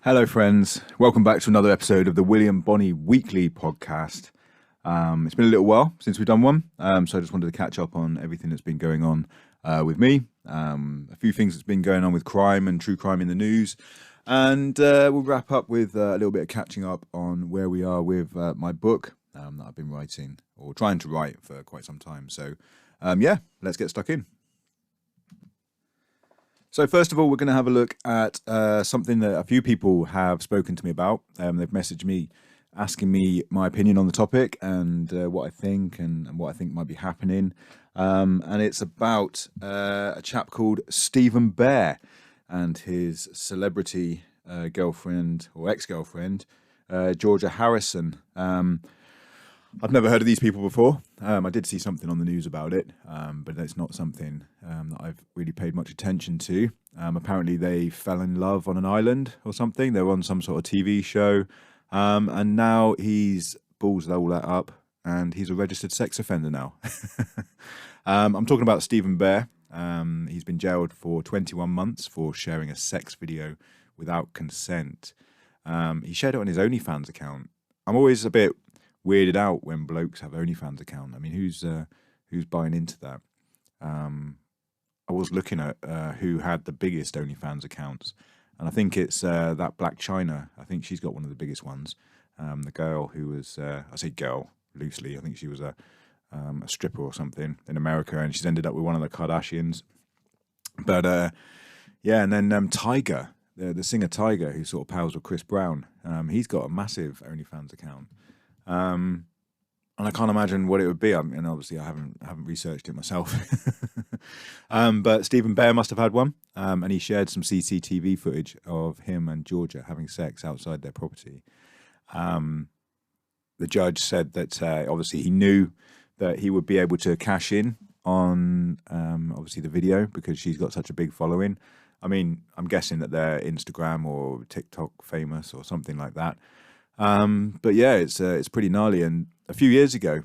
Hello, friends. Welcome back to another episode of the William Bonney Weekly Podcast. It's been a little while since we've done one, so I just wanted to catch up on everything that's been going on with me. A few things that's been going on with crime and true crime in the news, and we'll wrap up with a little bit of catching up on where we are with my book that I've been writing or trying to write for quite some time. So, let's get stuck in. So first of all, we're going to have a look at something that a few people have spoken to me about. They've messaged me asking me my opinion on the topic and what I think and what I think might be happening. And it's about a chap called Stephen Bear and his celebrity girlfriend or ex-girlfriend, Georgia Harrison. I've never heard of these people before. I did see something on the news about it, but it's not something that I've really paid much attention to. Apparently they fell in love on an island or something. They were on some sort of TV show, and now he's balls all that up, and he's a registered sex offender now. I'm talking about Stephen Bear. He's been jailed for 21 months for sharing a sex video without consent. He shared it on his OnlyFans account. I'm always a bit weirded out when blokes have OnlyFans account. I mean, who's buying into that? I was looking at who had the biggest OnlyFans accounts, and I think it's that Black China. I think she's got one of the biggest ones. The girl who was, I say girl loosely, I think she was a stripper or something in America, and she's ended up with one of the Kardashians. But and then Tyga, the singer Tyga, who sort of pals with Chris Brown, he's got a massive OnlyFans account. And I can't imagine what it would be. I mean, obviously I haven't researched it myself. But Stephen Bear must have had one. And he shared some CCTV footage of him and Georgia having sex outside their property. The judge said that obviously he knew that he would be able to cash in on obviously the video because she's got such a big following. I mean, I'm guessing that they're Instagram or TikTok famous or something like that. But yeah, it's pretty gnarly. And a few years ago,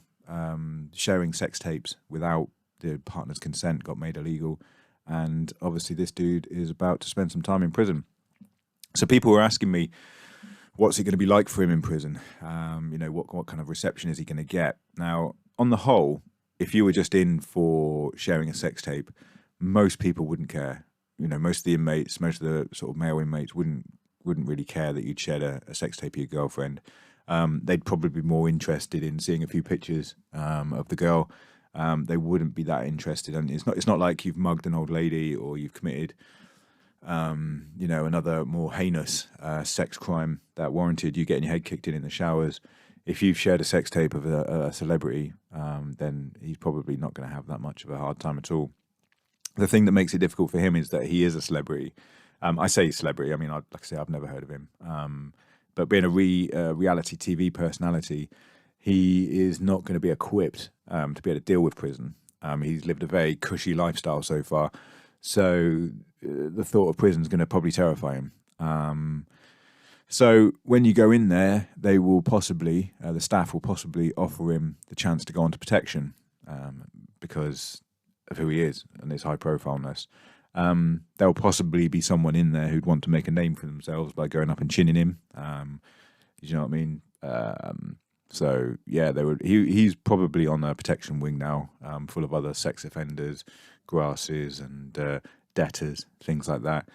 sharing sex tapes without the partner's consent got made illegal. And obviously this dude is about to spend some time in prison. So people were asking me, what's it going to be like for him in prison? What kind of reception is he going to get? Now, on the whole, if you were just in for sharing a sex tape, most people wouldn't care. Most of the inmates, most of the sort of male inmates wouldn't really care that you'd shared a sex tape of your girlfriend. They'd probably be more interested in seeing a few pictures of the girl. They wouldn't be that interested, and it's not like you've mugged an old lady or you've committed another more heinous sex crime that warranted you getting your head kicked in the showers. If you've shared a sex tape of a celebrity, then he's probably not going to have that much of a hard time at all. The thing that makes it difficult for him is that he is a celebrity. I say celebrity. I mean, like I say, I've never heard of him. But being a reality TV personality, he is not going to be equipped to be able to deal with prison. He's lived a very cushy lifestyle so far. So the thought of prison is going to probably terrify him. So when you go in there, they will possibly, the staff will possibly offer him the chance to go onto protection because of who he is and his high profileness. There'll possibly be someone in there who'd want to make a name for themselves by going up and chinning him. You know what I mean? So yeah, he's probably on a protection wing now, full of other sex offenders, grasses and debtors, things like that.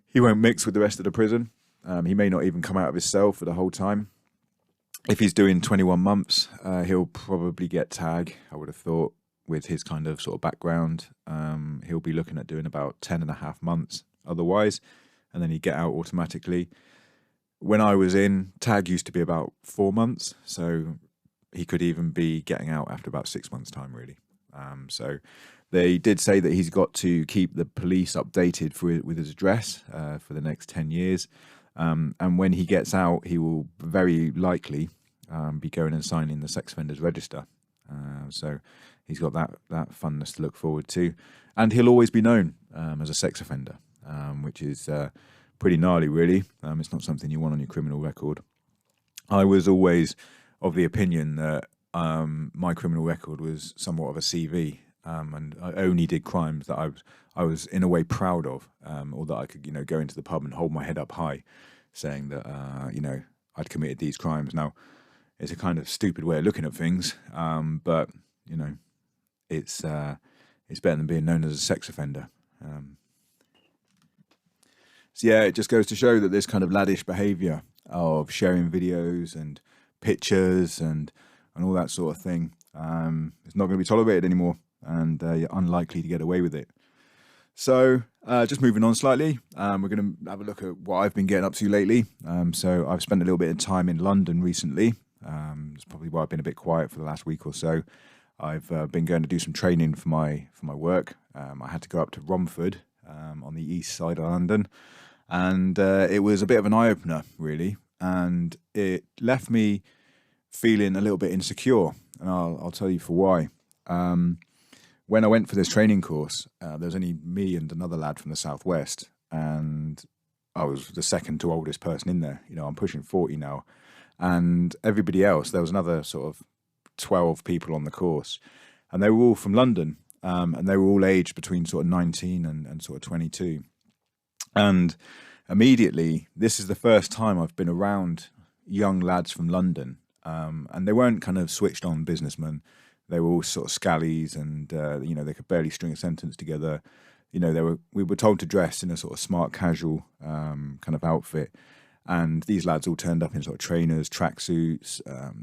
He won't mix with the rest of the prison. He may not even come out of his cell for the whole time. If he's doing 21 months, he'll probably get tag, I would have thought. With his kind of sort of background, he'll be looking at doing about 10 and a half months otherwise, and then he'd get out automatically. When I was in, tag used to be about 4 months, so he could even be getting out after about 6 months' time, really. So they did say that he's got to keep the police updated with his address for the next 10 years. And when he gets out, he will very likely be going and signing the sex offenders register. So he's got that funness to look forward to. And he'll always be known as a sex offender, which is pretty gnarly, really. It's not something you want on your criminal record. I was always of the opinion that my criminal record was somewhat of a CV. and I only did crimes that I was in a way proud of, or that I could, go into the pub and hold my head up high, saying that, I'd committed these crimes. Now, it's a kind of stupid way of looking at things, but it's better than being known as a sex offender. So yeah, it just goes to show that this kind of laddish behaviour of sharing videos and pictures and all that sort of thing is not going to be tolerated anymore, and you're unlikely to get away with it. So just moving on slightly, we're going to have a look at what I've been getting up to lately. So I've spent a little bit of time in London recently. It's probably why I've been a bit quiet for the last week or so. I've been going to do some training for my work. I had to go up to Romford on the east side of London, and it was a bit of an eye-opener, really, and it left me feeling a little bit insecure, and I'll tell you for why. When I went for this training course, there was only me and another lad from the southwest, and I was the second to oldest person in there. I'm pushing 40 now, and everybody else, there was another sort of 12 people on the course, and they were all from London, and they were all aged between sort of 19 and sort of 22. And immediately, this is the first time I've been around young lads from London, and they weren't kind of switched on businessmen. They were all sort of scallies, and they could barely string a sentence together. We were told to dress in a sort of smart casual kind of outfit, and these lads all turned up in sort of trainers, tracksuits,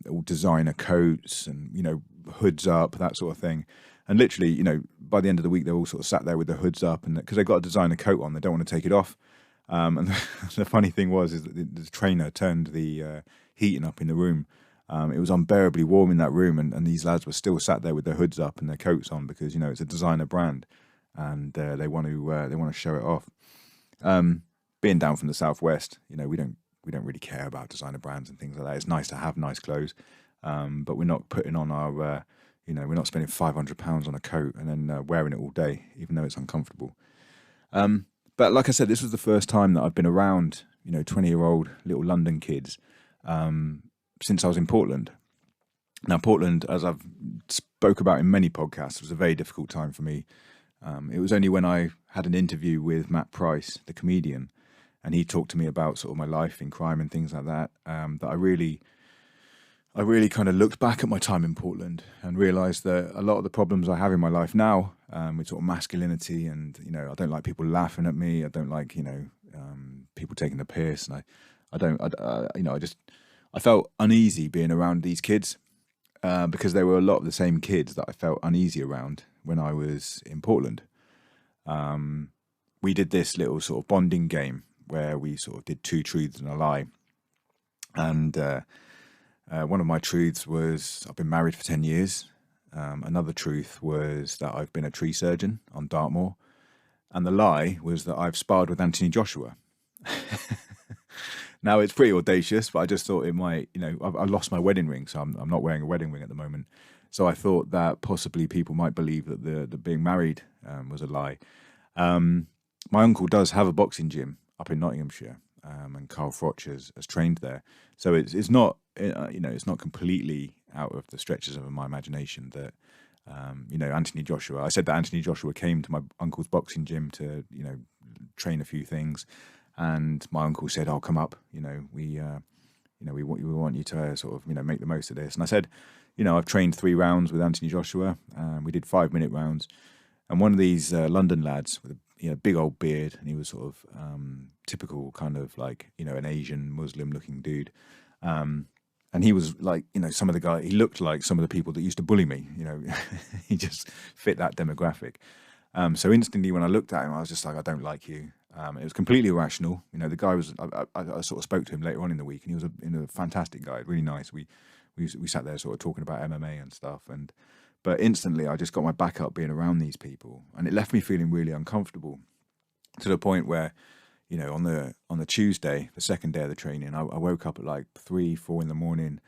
all designer coats, and hoods up, that sort of thing. And literally, by the end of the week, they're all sort of sat there with their hoods up, and because they've got a designer coat on, they don't want to take it off. And the funny thing is that the trainer turned the heating up in the room. It was unbearably warm in that room, and these lads were still sat there with their hoods up and their coats on because it's a designer brand, and they want to show it off. Being down from the southwest, we don't really care about designer brands and things like that. It's nice to have nice clothes, but we're not putting on our we're not spending £500 on a coat and then wearing it all day, even though it's uncomfortable. But like I said, this was the first time that I've been around 20-year-old little London kids since I was in Portland. Now, Portland, as I've spoke about in many podcasts, was a very difficult time for me. It was only when I had an interview with Matt Price, the comedian, and he talked to me about sort of my life in crime and things like that, that I really kind of looked back at my time in Portland and realised that a lot of the problems I have in my life now, with sort of masculinity and, I don't like people laughing at me. I don't like, people taking the piss. And I felt uneasy being around these kids because they were a lot of the same kids that I felt uneasy around when I was in Portland. We did this little sort of bonding game where we sort of did 2 truths and a lie. And one of my truths was I've been married for 10 years. Another truth was that I've been a tree surgeon on Dartmoor. And the lie was that I've sparred with Anthony Joshua. Now, it's pretty audacious, but I just thought it might, I lost my wedding ring, so I'm not wearing a wedding ring at the moment. So I thought that possibly people might believe that the being married was a lie. My uncle does have a boxing gym up in Nottinghamshire, and Carl Fraudsters has trained there. So it's not, it's not completely out of the stretches of my imagination that, Anthony Joshua. I said that Anthony Joshua came to my uncle's boxing gym to, train a few things, and my uncle said, "Oh, come up. We want you to sort of, make the most of this." And I said, I've trained 3 rounds with Anthony Joshua. We did 5-minute rounds, and one of these London lads with a big old beard, and he was sort of typical kind of like an Asian Muslim looking dude, and he was like some of the guy. He looked like some of the people that used to bully me. He just fit that demographic. So instantly when I looked at him, I was just like, I don't like you. It was completely irrational. The guy was. I sort of spoke to him later on in the week, and he was a fantastic guy, really nice. We sat there sort of talking about MMA and stuff, but instantly I just got my back up being around these people, and it left me feeling really uncomfortable, to the point where, on the Tuesday, the second day of the training, I woke up at like 3-4 in the morning.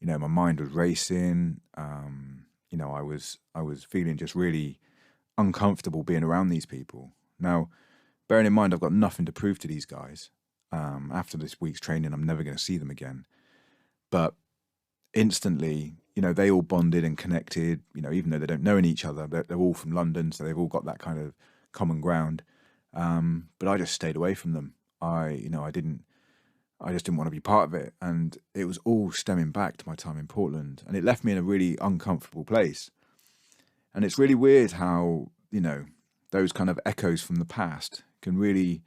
My mind was racing. I was feeling just really uncomfortable being around these people. Now, bearing in mind I've got nothing to prove to these guys. After this week's training, I'm never going to see them again. But instantly, they all bonded and connected, even though they don't know each other. They're all from London, so they've all got that kind of common ground. But I just stayed away from them. I just didn't want to be part of it. And it was all stemming back to my time in Portland. And it left me in a really uncomfortable place. And it's really weird how, those kind of echoes from the past can really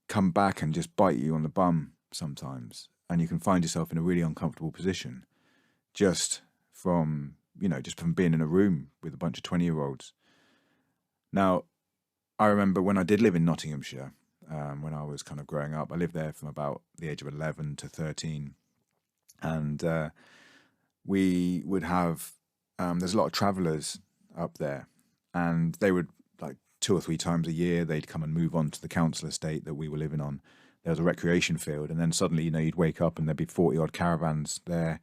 come back and just bite you on the bum sometimes. And you can find yourself in a really uncomfortable position just from being in a room with a bunch of 20-year-olds. Now, I remember when I did live in Nottinghamshire, when I was kind of growing up. I lived there from about the age of 11 to 13. And we would have, there's a lot of travellers up there. And they would, like 2 or 3 times a year, they'd come and move on to the council estate that we were living on. There was a recreation field. And then suddenly, you'd wake up and there'd be 40-odd caravans there.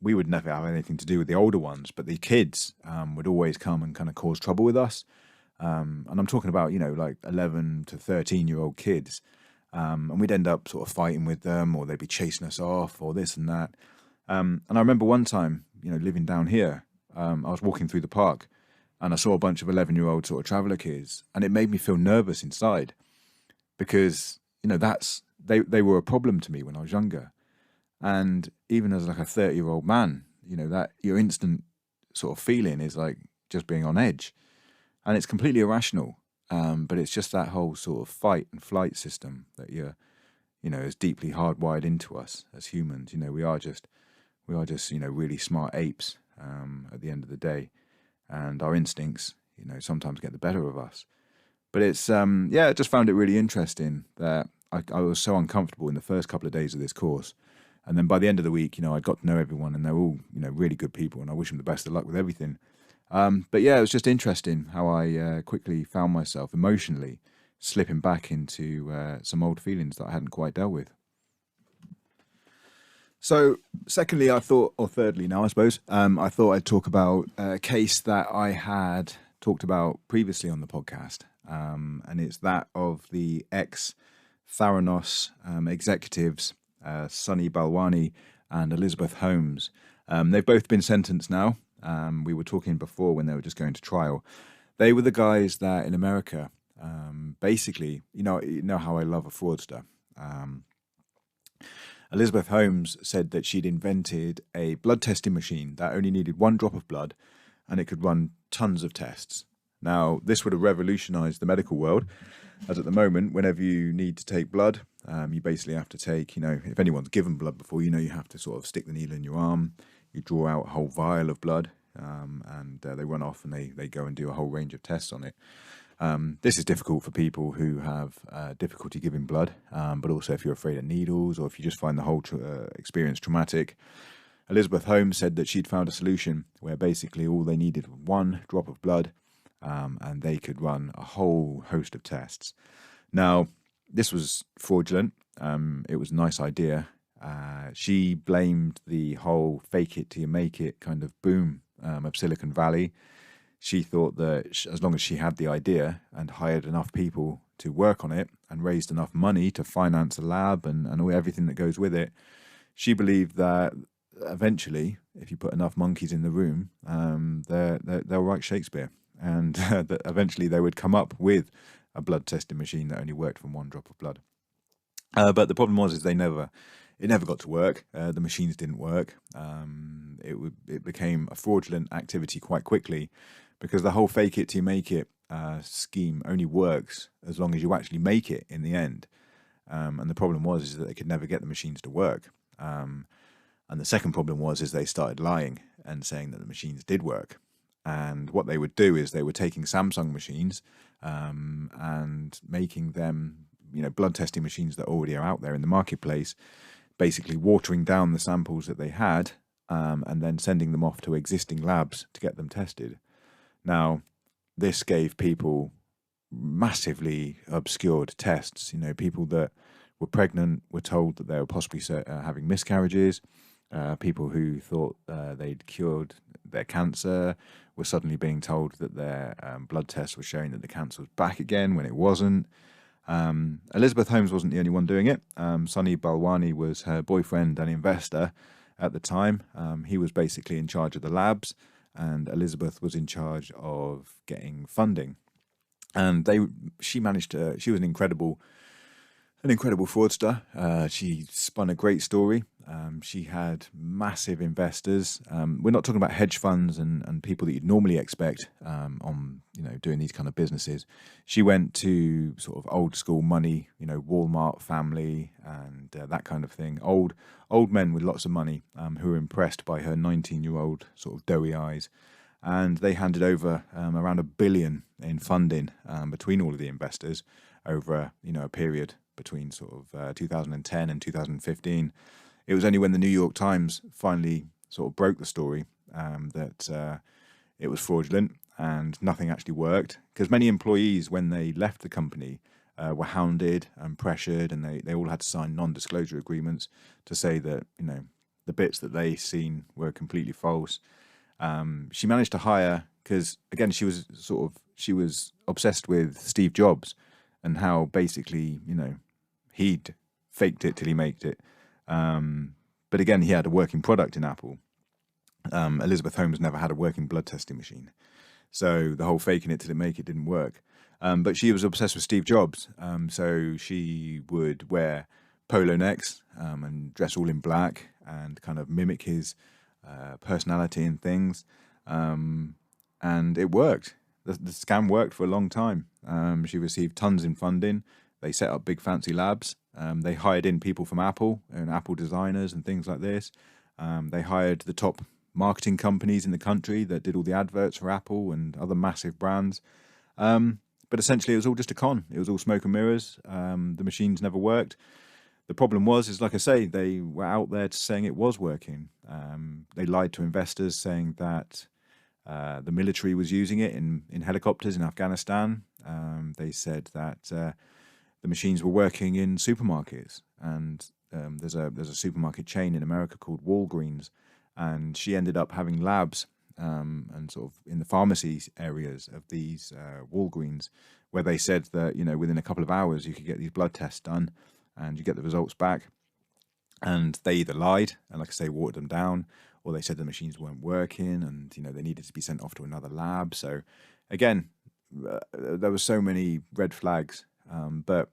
We would never have anything to do with the older ones, but the kids would always come and kind of cause trouble with us. And I'm talking about, like 11 to 13-year-old kids. And we'd end up sort of fighting with them, or they'd be chasing us off, or this and that. And I remember one time, living down here, I was walking through the park and I saw a bunch of 11-year-old sort of traveller kids, and it made me feel nervous inside because, they were a problem to me when I was younger. And even as like a 30-year-old man, that your instant sort of feeling is like just being on edge. And it's completely irrational, but it's just that whole sort of fight and flight system that is deeply hardwired into us as humans. We are just really smart apes at the end of the day, and our instincts, sometimes get the better of us. But it's I just found it really interesting that I was so uncomfortable in the first couple of days of this course, and then by the end of the week, I got to know everyone, and they're all really good people, and I wish them the best of luck with everything. But yeah, it was just interesting how I quickly found myself emotionally slipping back into some old feelings that I hadn't quite dealt with. So secondly, thirdly now, I suppose, I thought I'd talk about a case that I had talked about previously on the podcast. And it's that of the ex-Theranos executives, Sunny Balwani and Elizabeth Holmes. They've both been sentenced now. We were talking before when they were just going to trial. They were the guys that in America, basically, you know how I love a fraudster. Elizabeth Holmes said that she'd invented a blood testing machine that only needed 1 drop of blood and it could run tons of tests. Now, this would have revolutionized the medical world, as at the moment, whenever you need to take blood, you basically have to take, if anyone's given blood before, you have to sort of stick the needle in your arm. You draw out a whole vial of blood, and they run off and they go and do a whole range of tests on it. This is difficult for people who have difficulty giving blood, but also if you're afraid of needles or if you just find the whole experience traumatic. Elizabeth Holmes said that she'd found a solution where basically all they needed was 1 drop of blood, and they could run a whole host of tests. Now, this was fraudulent. It was a nice idea. She blamed the whole fake it till you make it kind of boom of Silicon Valley. She thought that as long as she had the idea and hired enough people to work on it and raised enough money to finance a lab and everything that goes with it, she believed that eventually, if you put enough monkeys in the room, they'll write Shakespeare. And that eventually they would come up with a blood testing machine that only worked from 1 drop of blood. But the problem was it never got to work. The machines didn't work. It became a fraudulent activity quite quickly because the whole fake it till you make it scheme only works as long as you actually make it in the end. And the problem was that they could never get the machines to work. And the second problem was they started lying and saying that the machines did work. And what they would do is they were taking Samsung machines and making them, blood testing machines that already are out there in the marketplace, basically watering down the samples that they had and then sending them off to existing labs to get them tested. Now, this gave people massively obscured tests. People that were pregnant were told that they were possibly having miscarriages. People who thought they'd cured their cancer were suddenly being told that their blood tests were showing that the cancer was back again when it wasn't. Elizabeth Holmes wasn't the only one doing it. Sunny Balwani was her boyfriend and investor. at the time. He was basically in charge of the labs, and Elizabeth was in charge of getting funding. And she managed to. She was an incredible fraudster. She spun a great story. She had massive investors. We're not talking about hedge funds and people that you'd normally expect on doing these kind of businesses. She went to sort of old school money, Walmart family and that kind of thing. Old men with lots of money who were impressed by her 19-year-old sort of doughy eyes. And they handed over around $1 billion in funding between all of the investors over a period between sort of 2010 and 2015. It was only when the New York Times finally sort of broke the story that it was fraudulent and nothing actually worked, because many employees, when they left the company, were hounded and pressured, and they all had to sign non-disclosure agreements to say that the bits that they seen were completely false. She managed to hire, because again she was obsessed with Steve Jobs and how basically he'd faked it till he made it. But again, he had a working product in Apple. Elizabeth Holmes never had a working blood testing machine, so the whole faking it till it make it didn't work. But she was obsessed with Steve Jobs, so she would wear polo necks and dress all in black and kind of mimic his personality and things, and it worked. The scam worked for a long time. She received tons in funding. They set up big fancy labs. They hired in people from Apple and Apple designers and things like this. They hired the top marketing companies in the country that did all the adverts for Apple and other massive brands. But essentially, it was all just a con. It was all smoke and mirrors. The machines never worked. The problem is like I say, they were out there saying it was working. They lied to investors, saying that the military was using it in helicopters in Afghanistan. They said that the machines were working in supermarkets, and there's a supermarket chain in America called Walgreens, and she ended up having labs and sort of in the pharmacy areas of these Walgreens, where they said that within a couple of hours you could get these blood tests done and you get the results back. And they either lied and, like I say, watered them down, or they said the machines weren't working and they needed to be sent off to another lab. So again, there were so many red flags. But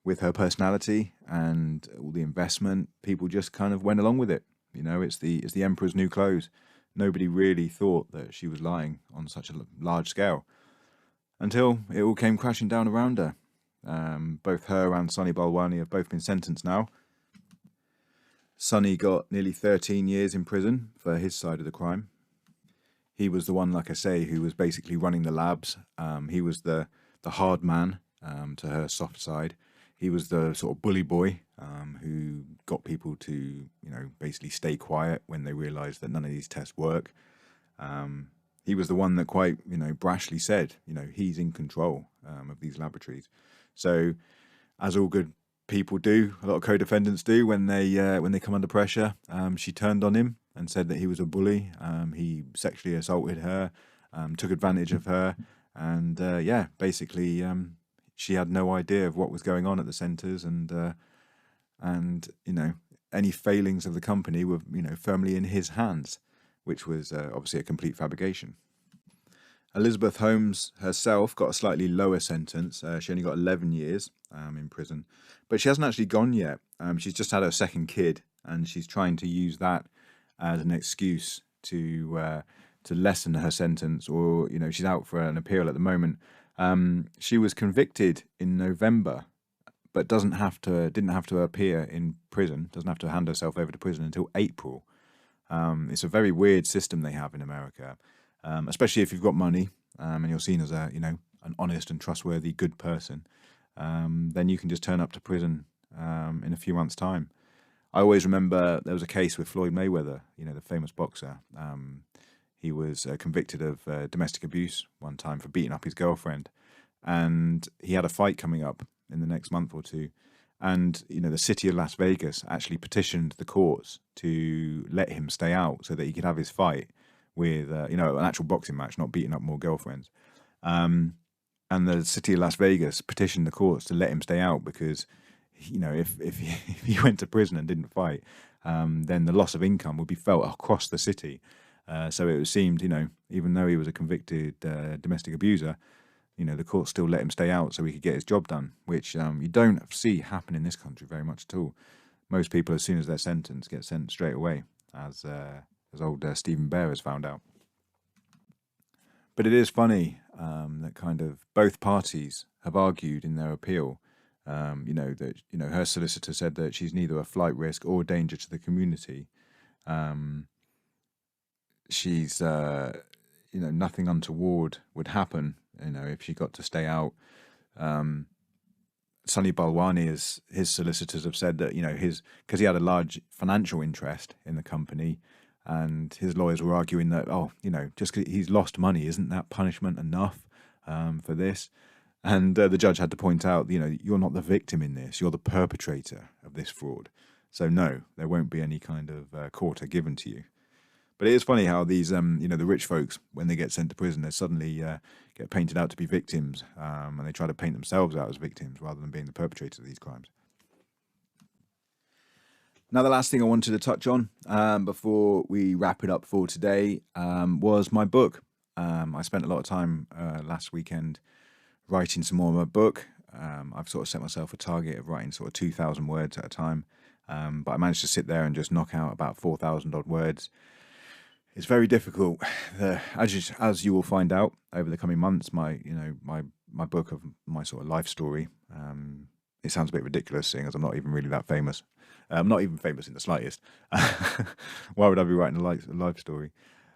with her personality and all the investment, people just kind of went along with it. It's the emperor's new clothes. Nobody really thought that she was lying on such a large scale until it all came crashing down around her. Both her and Sonny Balwani have both been sentenced now. Sonny got nearly 13 years in prison for his side of the crime. He was the one, like I say, who was basically running the labs. He was the hard man to her soft side. He was the sort of bully boy who got people to, basically stay quiet when they realised that none of these tests work. He was the one that quite, brashly said, he's in control of these laboratories. So, as all good people do, a lot of co-defendants do when they come under pressure, she turned on him and said that he was a bully. He sexually assaulted her, took advantage of her, and basically she had no idea of what was going on at the centres, and any failings of the company were firmly in his hands, which was obviously a complete fabrication. Elizabeth Holmes herself got a slightly lower sentence. She only got 11 years in prison, but she hasn't actually gone yet. She's just had her second kid, and she's trying to use that as an excuse to lessen her sentence, or she's out for an appeal at the moment. She was convicted in November, but didn't have to appear in prison. Doesn't have to hand herself over to prison until April. It's a very weird system they have in America. Especially if you've got money and you're seen as an honest and trustworthy, good person, then you can just turn up to prison in a few months' time. I always remember there was a case with Floyd Mayweather, the famous boxer. He was convicted of domestic abuse one time for beating up his girlfriend, and he had a fight coming up in the next month or two. And the city of Las Vegas actually petitioned the courts to let him stay out so that he could have his fight with an actual boxing match, not beating up more girlfriends. And the city of Las Vegas petitioned the courts to let him stay out because, if he went to prison and didn't fight, then the loss of income would be felt across the city. So it seemed, even though he was a convicted domestic abuser, the court still let him stay out so he could get his job done, which you don't see happen in this country very much at all. Most people, as soon as they're sentenced, get sent straight away, as old Stephen Bear has found out. But it is funny that kind of both parties have argued in their appeal, that her solicitor said that she's neither a flight risk or a danger to the community. She's nothing untoward would happen, if she got to stay out. Sunny Balwani, as his solicitors have said, that because he had a large financial interest in the company, and his lawyers were arguing that just 'cause he's lost money, isn't that punishment enough for this? And the judge had to point out, you're not the victim in this, you're the perpetrator of this fraud. So no, there won't be any kind of quarter given to you. But it is funny how these, the rich folks, when they get sent to prison, they suddenly get painted out to be victims, and they try to paint themselves out as victims rather than being the perpetrators of these crimes. Now, the last thing I wanted to touch on before we wrap it up for today was my book. I spent a lot of time last weekend writing some more of my book. I've sort of set myself a target of writing sort of 2,000 words at a time, but I managed to sit there and just knock out about 4,000 odd words. It's very difficult. As you will find out over the coming months, my book of my sort of life story. It sounds a bit ridiculous, seeing as I'm not even really that famous. I'm not even famous in the slightest. Why would I be writing a life story?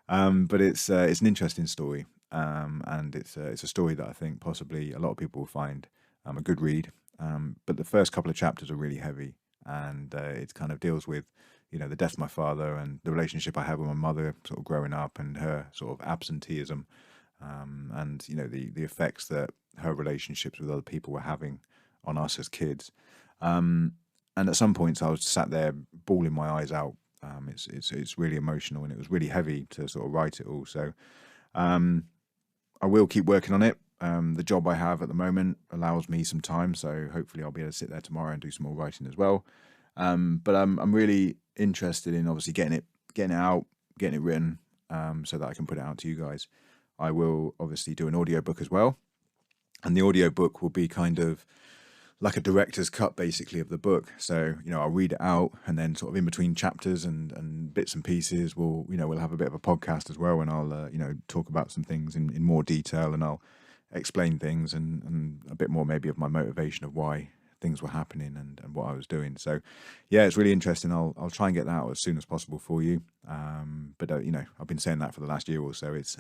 But it's an interesting story, and it's a story that I think possibly a lot of people will find a good read. But the first couple of chapters are really heavy, and it kind of deals with the death of my father and the relationship I had with my mother sort of growing up, and her sort of absenteeism, and the effects that her relationships with other people were having on us as kids. And at some points I was sat there bawling my eyes out. It's really emotional, and it was really heavy to sort of write it all. So I will keep working on it. The job I have at the moment allows me some time, so hopefully I'll be able to sit there tomorrow and do some more writing as well. But I'm really interested in obviously getting it out, getting it written, so that I can put it out to you guys. I will obviously do an audiobook as well, and the audiobook will be kind of like a director's cut basically of the book. So I'll read it out, and then sort of in between chapters and bits and pieces we'll have a bit of a podcast as well, and I'll talk about some things in more detail, and I'll explain things and a bit more maybe of my motivation of why things were happening and what I was doing. So yeah, it's really interesting. I'll try and get that out as soon as possible for you. But I've been saying that for the last year or so. It's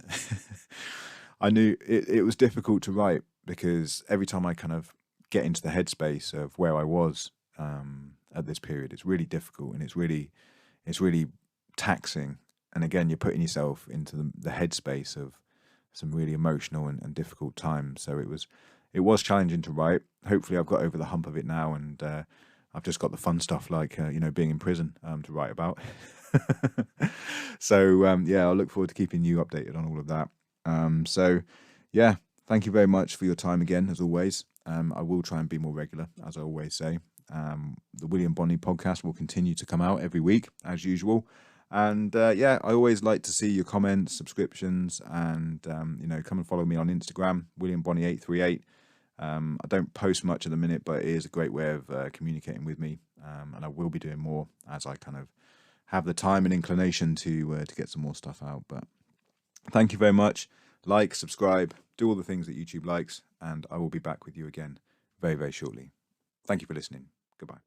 I knew it was difficult to write, because every time I kind of get into the headspace of where I was at this period, it's really difficult, and it's really taxing. And again, you're putting yourself into the headspace of some really emotional and difficult times. So it was challenging to write. Hopefully I've got over the hump of it now, and I've just got the fun stuff like being in prison to write about. So I'll look forward to keeping you updated on all of that. So yeah, thank you very much for your time again, as always. I will try and be more regular, as I always say. The William Bonney podcast will continue to come out every week, as usual. And I always like to see your comments, subscriptions, and come and follow me on Instagram, WilliamBonney838. I don't post much at the minute, but it is a great way of communicating with me, and I will be doing more as I kind of have the time and inclination to get some more stuff out. But thank you very much. Like, subscribe, do all the things that YouTube likes, and I will be back with you again very, very shortly. Thank you for listening. Goodbye.